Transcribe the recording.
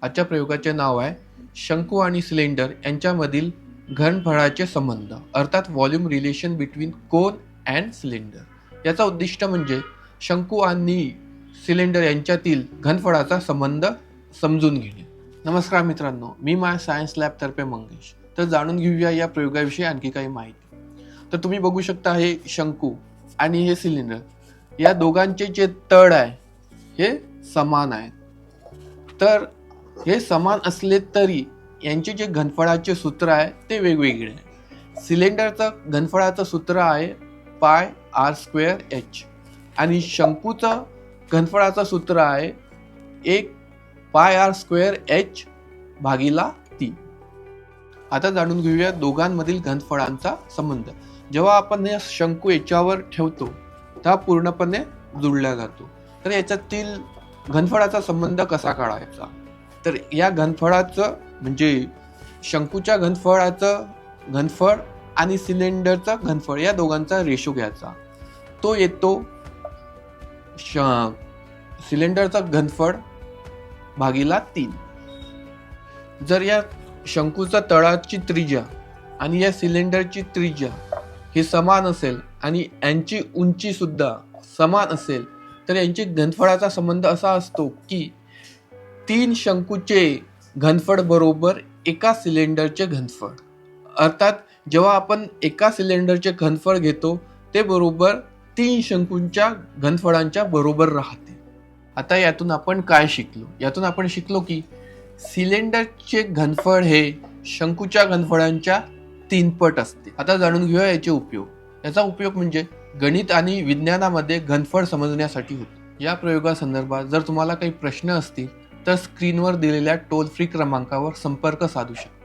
आजच्या प्रयोगाचे नाव आहे शंकू आणि सिलेंडर यांच्यामधील घनफळाचे संबंध, अर्थात volume relation between cone and cylinder. याचा उद्दिष्ट म्हणजे शंकू आणि सिलेंडर यांच्यातील घनफळाचा संबंध समजून घेणे. नमस्कार मित्रांनो, मी माय सायन्स लॅब तर्फे मंगेश. तर जाणून घेऊया या प्रयोगाविषयी आणखी काही माहिती. तर तुम्ही बघू शकता हे शंकू आणि हे सिलेंडर, या दोघांचे जे तळ आहे हे समान आहेत. तर हे समान असले तरी यांचे जे घनफळाचे सूत्र आहे ते वेगवेगळे आहे. सिलेंडरचं घनफळाचं सूत्र आहे पाय आर स्क्वेअर एच आणि शंकूचं घनफळाचं सूत्र आहे 1 पाय आर स्क्वेअर एच भागिला 3. आता जाणून घेऊया दोघांमधील घनफळांचा संबंध. जेव्हा आपण हे शंकू याच्यावर ठेवतो तेव्हा पूर्णपणे जुळला जातो. तर याच्यातील घनफळाचा संबंध कसा काढायचा? तर या घनफळाचं म्हणजे शंकूच्या घनफळाचं घनफळ आणि सिलेंडरचं घनफळ या दोघांचा रेशो घ्यायचा. तो येतो सिलेंडरचं घनफळ भागिला 3. जर या शंकूच्या तळाची त्रिज्या आणि या सिलेंडरची त्रिज्या हे समान असेल आणि यांची उंची सुद्धा समान असेल तर यांची घनफळाचा संबंध असा असतो की 3 शंकूचे घनफळ बरोबर एका सिलेंडरचे घनफळ. अर्थात जेव्हा आपण एका सिलेंडरचे घनफळ घेतो ते बरोबर 3 शंकूंच्या घनफळांच्या बरोबर राहते. आता यातून आपण काय शिकलो? यातून आपण शिकलो की सिलेंडरचे घनफळ हे शंकूच्या घनफळांच्या 3 पट असते. आता जाणून घेऊया याचे उपयोग. याचा उपयोग म्हणजे गणित आणि विज्ञानामध्ये घनफळ समजण्यासाठी होतो. या प्रयोगासंदर्भात जर तुम्हाला काही प्रश्न असतील तर स्क्रीनवर दिलेल्या टोल फ्री क्रमांकावर संपर्क साधू शकता.